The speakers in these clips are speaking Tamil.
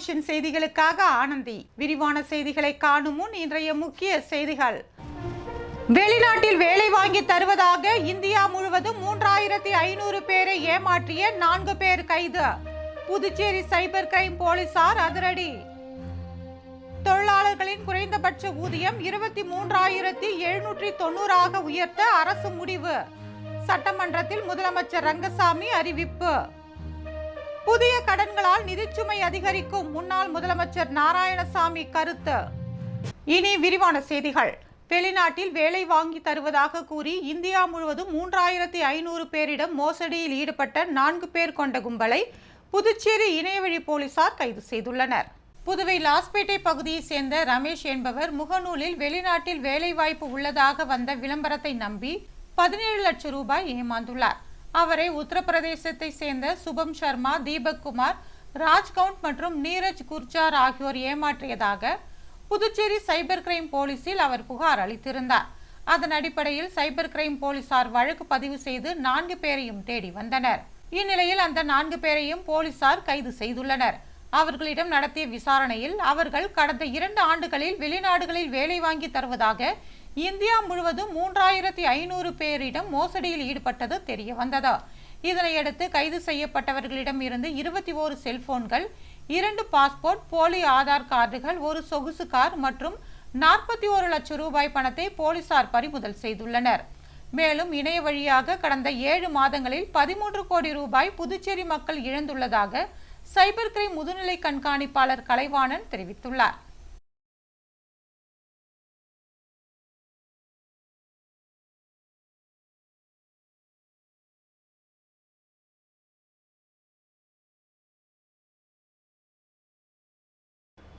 விஷன் செய்திகளுக்காக ஆனந்தி. விரிவான செய்திகளை காணும் முன் இன்றைய முக்கிய செய்திகள். வெளிநாட்டில் வேலை வாங்கி தருவதாக இந்தியா முழுவதும் 3500 பேரை ஏமாற்றிய 4 பேர் கைது. புதுச்சேரி சைபர் கிரைம் போலீசார் அதிரடி. தொழிலாளர்களின் குறைந்தபட்ச ஊதியம் 23,790 உயர்த்த அரசு முடிவு. சட்டமன்றத்தில் முதலமைச்சர் ரங்கசாமி அறிவிப்பு. புதிய கடன்களால் நிதிச்சுமை அதிகரிக்கும் முன்னாள் முதலமைச்சர் நாராயணசாமி கருத்து. இனி விரிவான செய்திகள். வெளிநாட்டில் வேலை வாங்கி தருவதாக கூறி இந்தியா முழுவதும் 3500 பேரிடம் மோசடியில் ஈடுபட்ட 4 பேர் கொண்ட கும்பலை புதுச்சேரி இணையவழி போலீசார் கைது செய்துள்ளனர். புதுவை லாஸ்பேட்டை பகுதியை சேர்ந்த ரமேஷ் என்பவர் முகநூலில் வெளிநாட்டில் வேலைவாய்ப்பு உள்ளதாக வந்த விளம்பரத்தை நம்பி 17 லட்சம் ரூபாய் ஏமாந்துள்ளார். அவரை உத்தரப்பிரதேசத்தை சேர்ந்த சுபம் சர்மா, தீபக் குமார், ராஜ்கவுண்ட் மற்றும் நீரஜ் குர்ஜார் ஆகியோர் ஏமாற்றியதாக புதுச்சேரி சைபர் கிரைம் போலீசில் அவர் புகார் அளித்திருந்தார். அதன் அடிப்படையில் சைபர் கிரைம் போலீசார் வழக்கு பதிவு செய்து 4 பேரையும் தேடி வந்தனர். இந்நிலையில் அந்த 4 பேரையும் போலீசார் கைது செய்துள்ளனர். அவர்களிடம் நடத்திய விசாரணையில் அவர்கள் கடந்த 2 ஆண்டுகளில் வெளிநாடுகளில் வேலை வாங்கி தருவதாக இந்தியா முழுவதும் 3500 பேரிடம் மோசடியில் ஈடுபட்டது தெரிய வந்தது. இதனையடுத்து கைது செய்யப்பட்டவர்களிடம் இருந்து 21 செல்போன்கள், 2 பாஸ்போர்ட், போலி ஆதார் கார்டுகள், 1 சொகுசு கார் மற்றும் 41 லட்சம் ரூபாய் பணத்தை போலீசார் பறிமுதல் செய்துள்ளனர். மேலும் இணைய வழியாக கடந்த 7 மாதங்களில் 13 கோடி ரூபாய் புதுச்சேரி மக்கள் இழந்துள்ளதாக சைபர் கிரைம் முதுநிலை கண்காணிப்பாளர் கலைவாணன் தெரிவித்துள்ளார்.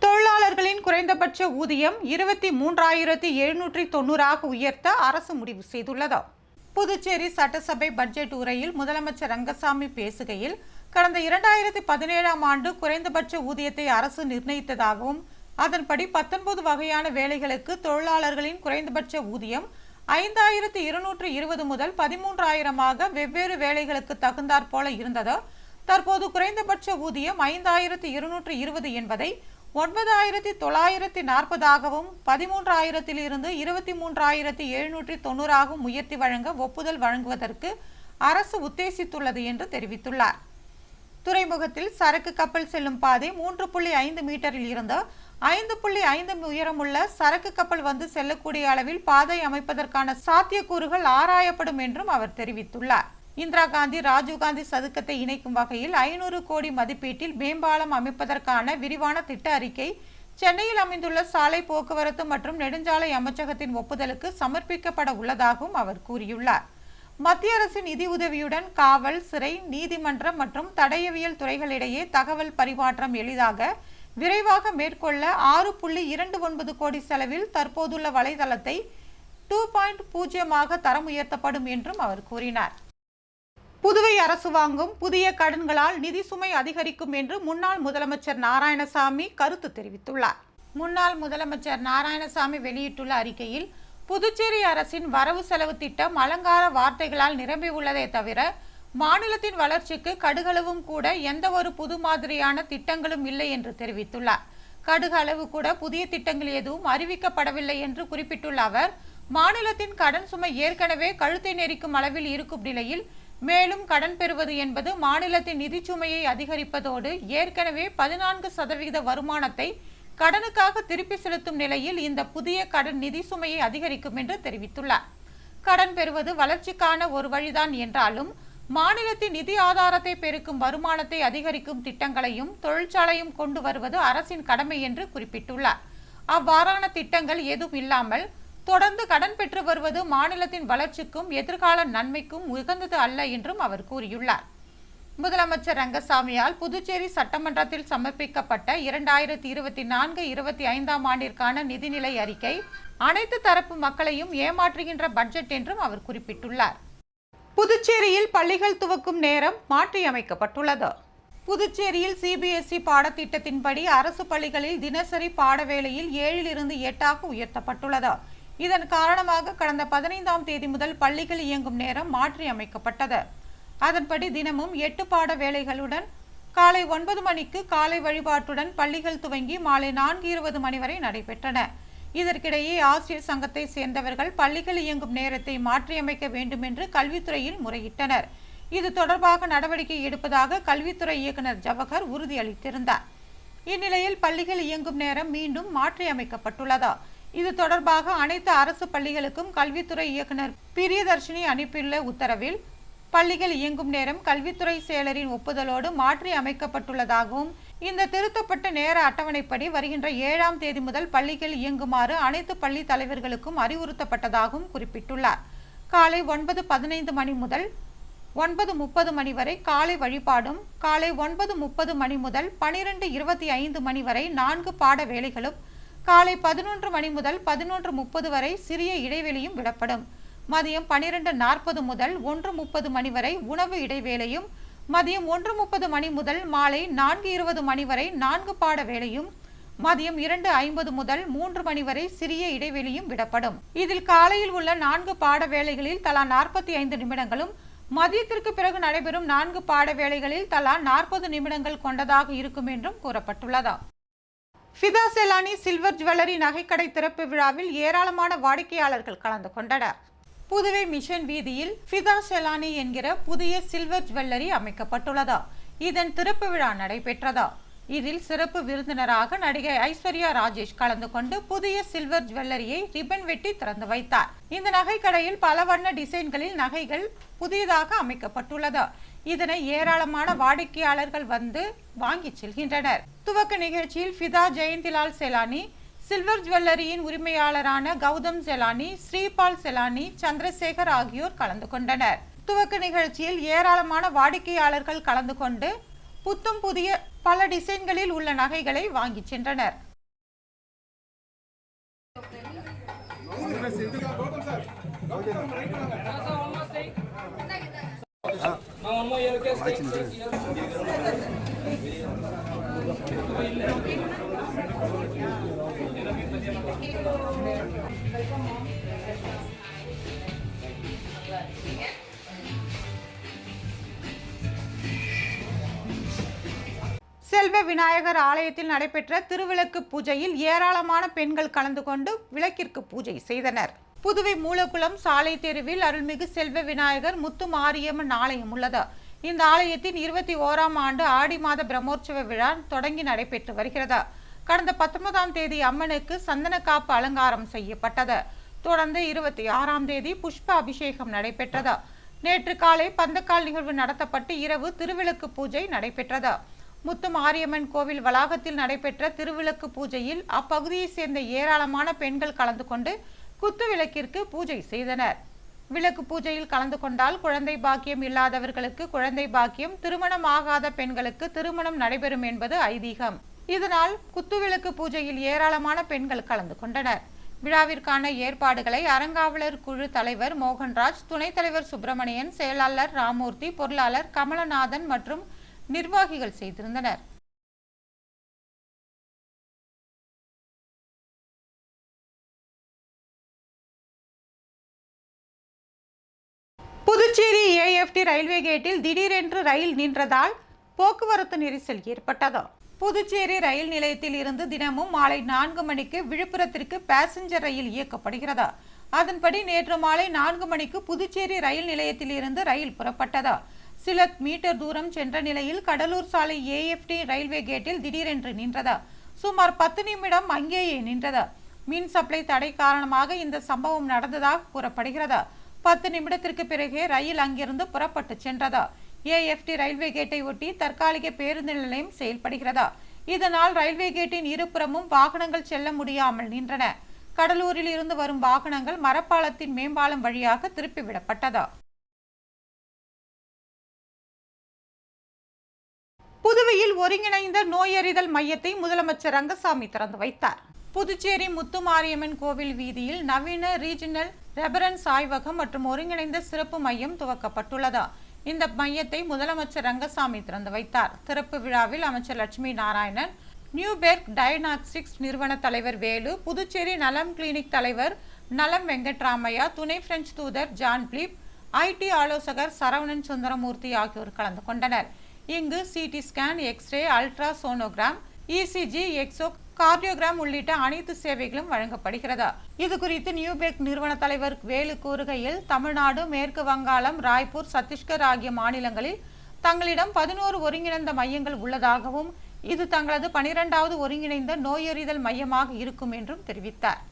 தொழிலாளர்களின் குறைந்தபட்ச ஊதியம் 23,790 உயர்த்த அரசு முடிவு செய்துள்ளது. புதுச்சேரி சட்டசபை பட்ஜெட் உரையில் முதலமைச்சர் ரங்கசாமி பேசுகையில், கடந்த 2017ஆம் ஆண்டு குறைந்தபட்ச ஊதியத்தை அரசு நிர்ணயித்ததாகவும் அதன்படி 19 வகையான வேலைகளுக்கு தொழிலாளர்களின் குறைந்தபட்ச ஊதியம் 5,220 முதல் 13,000 வெவ்வேறு வேலைகளுக்கு தகுந்தாற் போல இருந்தது. தற்போது குறைந்தபட்ச ஊதியம் 5,220 என்பதை 9,940 13,000 23,790 உயர்த்தி வழங்க ஒப்புதல் வழங்குவதற்கு அரசு உத்தேசித்துள்ளது என்று தெரிவித்துள்ளார். துறைமுகத்தில் சரக்கு கப்பல் செல்லும் பாதை 3.5 மீட்டரில் இருந்து 5.5 உயரமுள்ள சரக்கு கப்பல் வந்து செல்லக்கூடிய அளவில் பாதை அமைப்பதற்கான சாத்தியக்கூறுகள் ஆராயப்படும் என்றும் அவர் தெரிவித்துள்ளார். இந்திரா காந்தி, ராஜீவ்காந்தி சதுக்கத்தை இணைக்கும் வகையில் 500 கோடி மதிப்பீட்டில் மேம்பாலம் அமைப்பதற்கான விரிவான திட்ட அறிக்கை சென்னையில் அமைந்துள்ள சாலை போக்குவரத்து மற்றும் நெடுஞ்சாலை அமைச்சகத்தின் ஒப்புதலுக்கு சமர்ப்பிக்கப்பட உள்ளதாகவும் அவர் கூறியுள்ளார். மத்திய அரசின் நிதி உதவியுடன் காவல், சிறை, நீதிமன்றம் மற்றும் தடயவியல் துறைகளிடையே தகவல் பரிமாற்றம் எளிதாக விரைவாக மேற்கொள்ள 6.29 கோடி செலவில் தற்போதுள்ள வலைதளத்தை 2.0 தரம் உயர்த்தப்படும் என்றும் அவர் கூறினார். புதுவை அரசு வாங்கும் புதிய கடன்களால் நிதி சுமை அதிகரிக்கும் என்று முன்னாள் முதலமைச்சர் நாராயணசாமி கருத்து தெரிவித்துள்ளார். முன்னாள் முதலமைச்சர் நாராயணசாமி வெளியிட்டுள்ள அறிக்கையில், புதுச்சேரி அரசின் வரவு செலவு திட்டம் அலங்கார வார்த்தைகளால் நிரம்பியுள்ளதே தவிர மாநிலத்தின் வளர்ச்சிக்கு கடுகளவும் கூட எந்த ஒரு புது மாதிரியான திட்டங்களும் இல்லை என்று தெரிவித்துள்ளார். கடுகளவு கூட புதிய திட்டங்கள் எதுவும் அறிவிக்கப்படவில்லை என்று குறிப்பிட்டுள்ள அவர், மாநிலத்தின் கடன் சுமை ஏற்கனவே கழுத்தை நெரிக்கும் அளவில் இருக்கும் நிலையில் மேலும் கடன் பெறுவது என்பது மாநிலத்தின் நிதி சுமையை அதிகரிப்பதோடு ஏற்கனவே 14% வருமானத்தை கடனுக்காக திருப்பி செலுத்தும் நிலையில் இந்த புதிய கடன் நிதி சுமையை அதிகரிக்கும் என்று தெரிவித்துள்ளார். கடன் பெறுவது வளர்ச்சிக்கான ஒரு வழிதான் என்றாலும் மாநிலத்தின் நிதி ஆதாரத்தை பெருக்கும் வருமானத்தை அதிகரிக்கும் திட்டங்களையும் தொழிற்சாலையும் கொண்டு வருவது அரசின் கடமை என்று குறிப்பிட்டுள்ளார். அவ்வாறான திட்டங்கள் எதுவும் இல்லாமல் தொடர்ந்து கடன் பெற்று வருவது மாநிலத்தின் வளர்ச்சிக்கும் எதிர்கால நன்மைக்கும் உகந்தது அல்ல என்றும் அவர் கூறியுள்ளார். முதலமைச்சர் ரங்கசாமியால் புதுச்சேரி சட்டமன்றத்தில் சமர்ப்பிக்கப்பட்ட 2024-25 ஆண்டிற்கான நிதிநிலை அறிக்கை அனைத்து தரப்பு மக்களையும் ஏமாற்றுகின்ற பட்ஜெட் என்றும் அவர் குறிப்பிட்டுள்ளார். புதுச்சேரியில் பள்ளிகள் துவக்கும் நேரம் மாற்றியமைக்கப்பட்டுள்ளது. புதுச்சேரியில் சிபிஎஸ்இ பாடத்திட்டத்தின்படி அரசு பள்ளிகளில் தினசரி பாடவேளையில் 7 8 உயர்த்தப்பட்டுள்ளது. இதன் காரணமாக கடந்த 15ஆம் தேதி முதல் பள்ளிகள் இயங்கும் நேரம் மாற்றி அமைக்கப்பட்டது. அதன்படி தினமும் 8 பாட வேளைகளுடன் காலை 9 மணிக்கு காலை வழிபாட்டுடன் பள்ளிகள் துவங்கி மாலை 4:20 மணி வரை நடைபெற்றன. இதற்கிடையே ஆசிரியர் சங்கத்தை சேர்ந்தவர்கள் பள்ளிகள் இயங்கும் நேரத்தை மாற்றியமைக்க வேண்டும் என்று கல்வித்துறையில் முறையிட்டனர். இது தொடர்பாக நடவடிக்கை எடுப்பதாக கல்வித்துறை இயக்குனர் ஜவஹர் உறுதியளித்திருந்தார். இந்நிலையில் பள்ளிகள் இயங்கும் நேரம் மீண்டும் மாற்றியமைக்கப்பட்டுள்ளது. இது தொடர்பாக அனைத்து அரசு பள்ளிகளுக்கும் கல்வித்துறை இயக்குனர் பிரியதர்ஷினி அனுப்பியுள்ள உத்தரவில் பள்ளிகள் இயங்கும் நேரம் கல்வித்துறை செயலரின் ஒப்புதலோடு மாற்றி அமைக்கப்பட்டுள்ளதாகவும் இந்த திருத்தப்பட்ட நேர அட்டவணைப்படி வருகின்ற 7ஆம் தேதி முதல் பள்ளிகள் இயங்குமாறு அனைத்து பள்ளி தலைவர்களுக்கும் அறிவுறுத்தப்பட்டதாகவும் குறிப்பிட்டுள்ளார். காலை 9:15 மணி முதல் 9:30 மணி வரை காலை வழிபாடும், காலை 9:30 மணி முதல் 12:25 மணி வரை 4 பாட வேளைகளும், காலை 11 மணி முதல் 11:30 வரை சிறிய இடைவெளியும் விடப்படும். மதியம் 12:40 முதல் 1:30 மணி வரை உணவு இடைவேளையும், மதியம் 1:30 மணி முதல் மாலை 4:20 மணி வரை 4 பாட வேளையும், மதியம் 2:50 முதல் 3 மணி வரை சிறிய இடைவெளியும் விடப்படும். இதில் காலையில் உள்ள 4 பாட வேளைகளில் தலா 45 நிமிடங்களும், மதியத்திற்கு பிறகு நடைபெறும் 4 பாட வேளைகளில் தலா 40 நிமிடங்கள் கொண்டதாக இருக்கும் என்றும் கூறப்பட்டுள்ளது. ஃபிதா செலானி சில்வர் ஜுவல்லரி நகைக்கடை திறப்பு விழாவில் ஏராளமான வாடிக்கையாளர்கள் கலந்து கொண்டனர். புதுவை மிஷன் வீதியில் ஃபிதா செலானி என்கிற புதிய சில்வர் ஜுவல்லரி அமைக்கப்பட்டுள்ளது. இதன் திறப்பு விழா நடைபெற்றது. இதில் சிறப்பு விருந்தினராக நடிகை ஐஸ்வர்யா ராஜேஷ் கலந்து கொண்டு புதிய சில்வர் ஜுவல்லரியை ரிப்பன் வெட்டி திறந்து வைத்தார். இந்த நகைக்கடையில் பல வண்ண டிசைன்களில் நகைகள் புதியதாக அமைக்கப்பட்டுள்ளது. இதனை ஏராளமான வாடிக்கையாளர்கள் வந்து வாங்கி செல்கின்றனர். துவக்க நிகழ்ச்சியில் ஃபிதா ஜெயந்திலால் செலானி, சில்வர் ஜுவல்லரியின் உரிமையாளரான கௌதம் செலானி, ஸ்ரீபால் செலானி, சந்திரசேகர் ஆகியோர் கலந்து கொண்டனர். துவக்க நிகழ்ச்சியில் ஏராளமான வாடிக்கையாளர்கள் கலந்து கொண்டு புத்தும் புதிய பல டிசைன்களில் உள்ள நகைகளை வாங்கி சென்றனர். செல்வ விநாயகர் ஆலயத்தில் நடைபெற்ற திருவிளக்கு பூஜையில் ஏராளமான பெண்கள் கலந்து கொண்டு விளக்கிற்கு பூஜை செய்தனர். புதுவை மூலக்குளம் சாலை தெருவில் அருள்மிகு செல்வ விநாயகர் முத்து மாரியம்மன் ஆலயம் உள்ளது. இந்த ஆலயத்தின் 21ஆம் ஆண்டு ஆடி மாத பிரம்மோற்சவ விழா தொடங்கி நடைபெற்று வருகிறது. கடந்த 19ஆம் தேதி அம்மனுக்கு சந்தன காப்பு அலங்காரம் செய்யப்பட்டது. தொடர்ந்து 26ஆம் தேதி புஷ்ப அபிஷேகம் நடைபெற்றது. நேற்று காலை பந்தக்கால் நிகழ்வு நடத்தப்பட்டு இரவு திருவிளக்கு பூஜை நடைபெற்றது. முத்து மாரியம்மன் கோவில் வளாகத்தில் நடைபெற்ற திருவிளக்கு பூஜையில் அப்பகுதியை சேர்ந்த ஏராளமான பெண்கள் கலந்து கொண்டு குத்து விளக்கிற்கு பூஜை செய்தனர். விளக்கு பூஜையில் கலந்து கொண்டால் குழந்தை பாக்கியம் இல்லாதவர்களுக்கு குழந்தை பாக்கியம், திருமணம் ஆகாத பெண்களுக்கு திருமணம் நடைபெறும் என்பது ஐதீகம். இதனால் குத்துவிளக்கு பூஜையில் ஏராளமான பெண்கள் கலந்து கொண்டனர். விழாவிற்கான ஏற்பாடுகளை அறங்காவலர் குழு தலைவர் மோகன்ராஜ், துணைத் தலைவர் சுப்பிரமணியன், செயலாளர் ராமூர்த்தி, பொருளாளர் கமலநாதன் மற்றும் நிர்வாகிகள் செய்திருந்தனர். புதுச்சேரி AFT ரயில்வே கேட்டில் திடீரென்று ரயில் நின்றதால் போக்குவரத்து நெரிசல் ஏற்பட்டது. புதுச்சேரி ரயில் நிலையத்தில் இருந்து தினமும் மாலை 4 மணிக்கு விழுப்புரத்திற்கு பேசஞ்சர் ரயில் இயக்கப்படுகிறது. அதன்படி நேற்று மாலை 4 மணிக்கு புதுச்சேரி ரயில் நிலையத்தில் இருந்து ரயில் புறப்பட்டது. சில மீட்டர் தூரம் சென்ற நிலையில் கடலூர் சாலை AFT ரயில்வே கேட்டில் திடீரென்று நின்றது. சுமார் 10 நிமிடம் அங்கேயே நின்றது. மின் சப்ளை தடை காரணமாக இந்த சம்பவம் நடந்ததாக கூறப்படுகிறது. 10 நிமிடத்திற்கு பிறகே ரயில் அங்கிருந்து புறப்பட்டு சென்றது. AFT ரயில்வே கேட்டை ஒட்டி தற்காலிக பேருந்து நிலையம் செயல்படுகிறது. இதனால் ரயில்வே கேட்டின் இருபுறமும் வாகனங்கள் செல்ல முடியாமல் நின்றன. கடலூரில் இருந்து வரும் வாகனங்கள் மரப்பாலத்தின் மேம்பாலம் வழியாக திருப்பிவிடப்பட்டது. புதுவையில் ஒருங்கிணைந்த நோயறிதல் மையத்தை முதலமைச்சர் ரங்கசாமி திறந்து வைத்தார். புதுச்சேரி முத்துமாரியம்மன் கோவில் வீதியில் நவீன ரீஜனல் ரெபரன்ஸ் ஆய்வகம் மற்றும் ஒருங்கிணைந்த சிறப்பு மையம் துவக்கப்பட்டுள்ளது. இந்த மையத்தை முதலமைச்சர் ரங்கசாமி திறந்து வைத்தார். திறப்பு விழாவில் அமைச்சர் லட்சுமி நாராயணன், நியூபெர்க் டயக்னாஸ்டிக்ஸ் நிறுவன தலைவர் வேலு, புதுச்சேரி நலம் கிளினிக் தலைவர் நலம் வெங்கட்ராமையா, துணை பிரெஞ்சு தூதர் ஜான் பிலிப், IT ஆலோசகர் சரவணன் சுந்தரமூர்த்தி ஆகியோர் கலந்து கொண்டனர். இங்கு CT scan, X-ray, ultrasonogram, ECG, echocardiogram உள்ளிட்ட அனைத்து சேவைகளும் வழங்கப்படுகிறது. இது குறித்து நியூபெக் நிறுவன தலைவர் வேலு கூறுகையில், தமிழ்நாடு, மேற்கு வங்காளம், ராய்ப்பூர், சத்தீஸ்கர் ஆகிய மாநிலங்களில் தங்களிடம் 11 ஒருங்கிணைந்த மையங்கள் உள்ளதாகவும் இது தங்களது 12வது ஒருங்கிணைந்த நோயறிதல் மையமாக இருக்கும் என்றும் தெரிவித்தார்.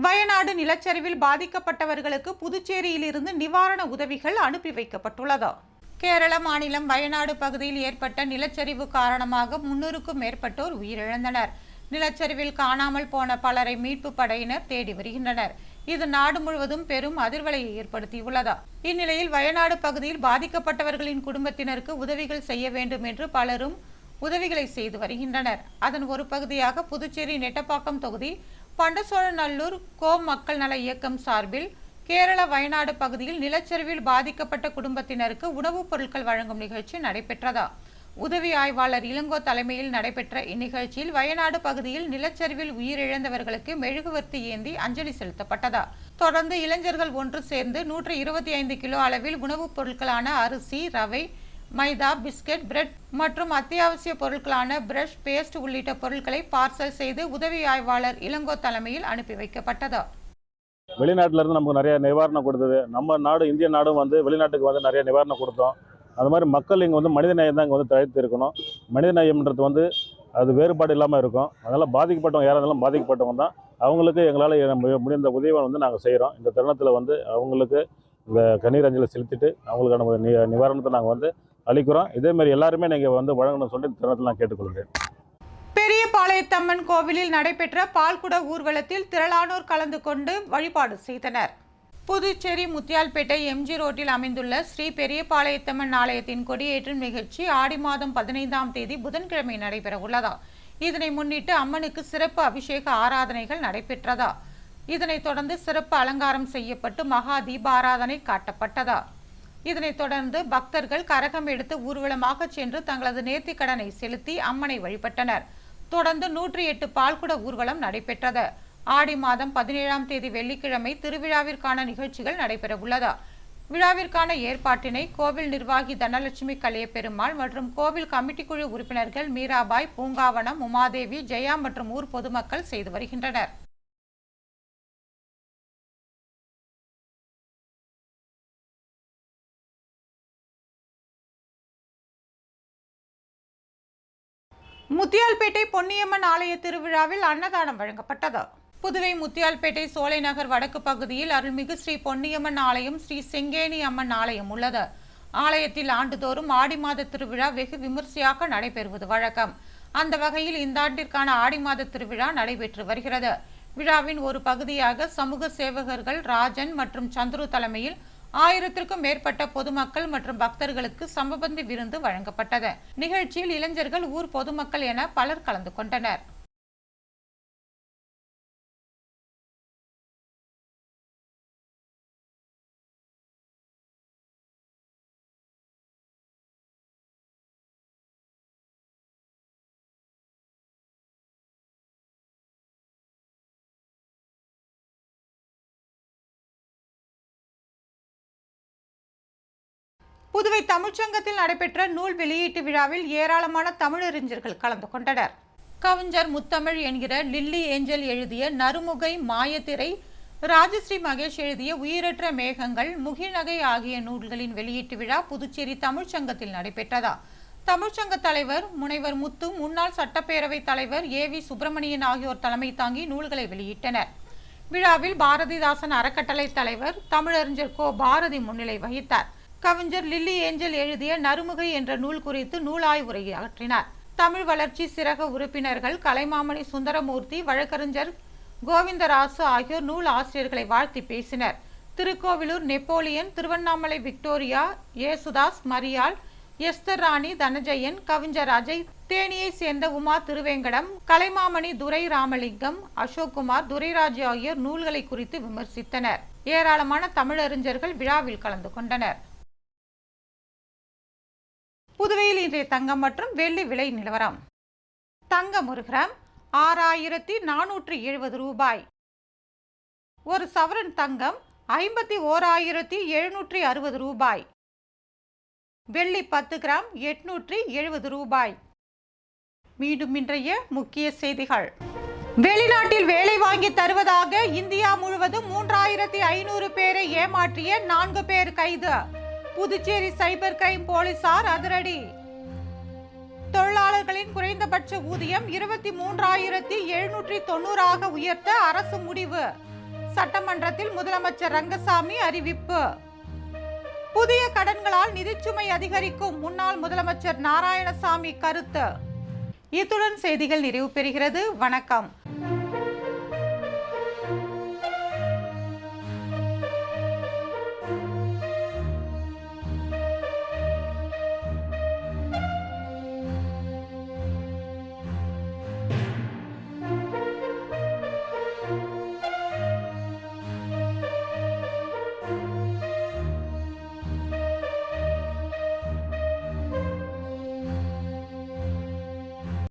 வயநாடு நிலச்சரிவில் பாதிக்கப்பட்டவர்களுக்கு புதுச்சேரியிலிருந்து நிவாரண உதவிகள் அனுப்பி வைக்கப்பட்டுள்ளது. கேரள மாநிலம் வயநாடு பகுதியில் ஏற்பட்ட நிலச்சரிவு காரணமாக 300க்கும் மேற்பட்டோர் உயிரிழந்தனர். நிலச்சரிவில் காணாமல் போன பலரை மீட்பு படையினர் தேடி வருகின்றனர். இது நாடு முழுவதும் பெரும் அதிர்வலையை ஏற்படுத்தியுள்ளது. இந்நிலையில் வயநாடு பகுதியில் பாதிக்கப்பட்டவர்களின் குடும்பத்தினருக்கு உதவிகள் செய்ய வேண்டும் என்று பலரும் உதவிகளை செய்து வருகின்றனர். அதன் ஒரு பகுதியாக புதுச்சேரி நெட்டப்பாக்கம் தொகுதி பண்டசோழநல்லூர் மக்கள் நல இயக்கம் சார்பில் கேரள வயநாடு பகுதியில் நிலச்சரிவில் பாதிக்கப்பட்ட குடும்பத்தினருக்கு உணவுப் பொருட்கள் வழங்கும் நிகழ்ச்சி நடைபெற்றது. உதவி ஆய்வாளர் இளங்கோ தலைமையில் நடைபெற்ற இந்நிகழ்ச்சியில் வயநாடு பகுதியில் நிலச்சரிவில் உயிரிழந்தவர்களுக்கு மெழுகுவர்த்தி ஏந்தி அஞ்சலி செலுத்தப்பட்டது. தொடர்ந்து இளைஞர்கள் ஒன்று சேர்ந்து 125 கிலோ அளவில் உணவுப் பொருட்களான அரிசி, ரவை, மைதா, பிஸ்கட், பிரெட் மற்றும் அத்தியாவசிய பொருட்களான பிரஷ், பேஸ்ட் உள்ளிட்ட பொருட்களை பார்சல் செய்து உதவி ஆய்வாளர் இளங்கோ தலைமையில் அனுப்பி வைக்கப்பட்டது. வெளிநாட்டில இருந்து நமக்கு நிறைய நிவாரணம் கொடுத்தது. நம்ம நாடு, இந்திய நாடும் வெளிநாட்டுக்கு நிறைய நிவாரணம் கொடுத்தோம். அது மாதிரி மக்கள் இங்கே மனித நேயம் தான் இங்கே தழைத்து இருக்கணும். மனித நேயம்ன்றது அது வேறுபாடு இல்லாமல் இருக்கும். அதனால் பாதிக்கப்பட்டவங்க யாராக இருந்தாலும் பாதிக்கப்பட்டவங்க தான். அவங்களுக்கு எங்களால் முடிந்த உதவியை நாங்கள் செய்கிறோம். இந்த தருணத்தில் அவங்களுக்கு இந்த கண்ணீர் அஞ்சலி செலுத்திட்டு அவங்களுக்கான நிவாரணத்தை நாங்கள் அளிக்கிறோம். இதேமாதிரி எல்லாருமே நீங்கள் வழங்கணும்னு சொல்லி தருணத்தில் நான் கேட்டுக்கொள்கிறேன். பெரியபாளையத்தம்மன் கோவிலில் நடைபெற்ற பால்குட ஊர்வலத்தில் திரளானோர் கலந்து கொண்டு வழிபாடு செய்தனர். புதுச்சேரி முத்தியால்பேட்டை எம்ஜி ரோட்டில் அமைந்துள்ள ஸ்ரீ பெரியபாளையத்தம்மன் ஆலயத்தின் கொடியேற்றும் நிகழ்ச்சி ஆடி மாதம் 15ஆம் தேதி புதன்கிழமை நடைபெற உள்ளதா. இதனை முன்னிட்டு அம்மனுக்கு சிறப்பு அபிஷேக ஆராதனைகள் நடைபெற்றதா. இதனைத் தொடர்ந்து சிறப்பு அலங்காரம் செய்யப்பட்டு மகா தீபாராதனை காட்டப்பட்டதா. இதனைத் தொடர்ந்து பக்தர்கள் கரகம் எடுத்து ஊர்வலமாக சென்று தங்களது நேர்த்திக் கடனை செலுத்தி அம்மனை வழிபட்டனர். தொடர்ந்து 108 பால்குட ஊர்வலம் நடைபெற்றது. ஆடி மாதம் 17ஆம் தேதி வெள்ளிக்கிழமை திருவிழாவிற்கான நிகழ்ச்சிகள் நடைபெற உள்ளது. விழாவிற்கான ஏற்பாட்டினை கோவில் நிர்வாகி தனலட்சுமி கலியபெருமாள் மற்றும் கோவில் கமிட்டி குழு உறுப்பினர்கள் மீராபாய், பூங்காவனம், உமாதேவி, ஜெயா மற்றும் ஊர் பொதுமக்கள் செய்து வருகின்றனர். முத்தியால்பேட்டை பொன்னியம்மன் ஆலய திருவிழாவில் அன்னதானம் வழங்கப்பட்டது. புதுவை முத்தியால்பேட்டை சோலை நகர் வடக்கு பகுதியில் அருள்மிகு ஸ்ரீ பொன்னியம்மன் ஆலயம், ஸ்ரீ செங்கேணி அம்மன் ஆலயம் உள்ளது. ஆலயத்தில் ஆண்டுதோறும் ஆடி மாத திருவிழா வெகு விமர்சையாக நடைபெறுவது வழக்கம். அந்த வகையில் இந்த ஆண்டிற்கான ஆடி மாத திருவிழா நடைபெற்று வருகிறது. விழாவின் ஒரு பகுதியாக சமூக சேவகர்கள் ராஜன் மற்றும் சந்துரு தலைமையில் 1000க்கும் மேற்பட்ட பொதுமக்கள் மற்றும் பக்தர்களுக்கு சமபந்தி விருந்து வழங்கப்பட்டது. நிகழ்ச்சியில் இளைஞர்கள், ஊர் பொதுமக்கள் என பலர் கலந்து கொண்டனர். புதுவை தமிழ்ச்சங்கத்தில் நடைபெற்ற நூல் வெளியீட்டு விழாவில் ஏராளமான தமிழறிஞர்கள் கலந்து கொண்டனர். கவிஞர் முத்தமிழ் என்கிற லில்லி ஏஞ்சல் எழுதிய நறுமுகை, மாயத்திரை, ராஜஸ்ரீ மகேஷ் எழுதிய உயிரற்ற மேகங்கள், முகிழ்நகை ஆகிய நூல்களின் வெளியீட்டு விழா புதுச்சேரி தமிழ்ச்சங்கத்தில் நடைபெற்றதா. தமிழ்ச்சங்க தலைவர் முனைவர் முத்து, முன்னாள் சட்டப்பேரவை தலைவர் ஏவி சுப்பிரமணியன் ஆகியோர் தலைமை தாங்கி நூல்களை வெளியிட்டனர். விழாவில் பாரதிதாசன் அறக்கட்டளை தலைவர் தமிழறிஞர் பாரதி முன்னிலை வகித்தார். கவிஞர் லில்லி ஏஞ்சல் எழுதிய நறுமுகை என்ற நூல் குறித்து நூலாய்வுரையாற்றினார். தமிழ் வளர்ச்சி சிறக உறுப்பினர்கள் கலைமாமணி சுந்தரமூர்த்தி, வழக்கறிஞர் கோவிந்தராசு ஆகியோர் நூல் ஆசிரியர்களை வாழ்த்தி பேசினர். திருக்கோவிலூர் நெப்போலியன், திருவண்ணாமலை விக்டோரியா, ஏசுதாஸ், மரியாள், எஸ்தர் ராணி, தனஜயன், கவிஞர் அஜய், தேனியை சேர்ந்த உமா திருவேங்கடம், கலைமாமணி துரை ராமலிங்கம், அசோக்குமார், துரைராஜ் ஆகியோர் நூல்களை குறித்து விமர்சித்தனர். ஏராளமான தமிழறிஞர்கள் விழாவில் கலந்து கொண்டனர். புதுவையில் இன்றைய தங்கம் மற்றும் வெள்ளி விலை நிலவரம். தங்கம் 1 கிராம் 6470 ரூபாய். ஒரு சவரன் தங்கம் 51,760 ரூபாய். வெள்ளி 10 கிராம் 870 ரூபாய். மீண்டும் இன்றைய முக்கிய செய்திகள். வெளிநாட்டில் வேலை வாங்கி தருவதாக இந்தியா முழுவதும் 3500 பேரை ஏமாற்றிய 4 பேர் கைது. புதுச்சேரி சைபர் கிரைம் போலீசார் அதிரடி. தொழிலாளர்களின் குறைந்தபட்ச ஊதியம் 23,790 உயர்த்த அரசு முடிவு. சட்டமன்றத்தில் முதலமைச்சர் ரங்கசாமி அறிவிப்பு. புதிய கடன்களால் நிதிச்சுமை அதிகரிக்கும் முன்னாள் முதலமைச்சர் நாராயணசாமி கருத்து. இத்துடன் செய்திகள் நிறைவு பெறுகிறது. வணக்கம்.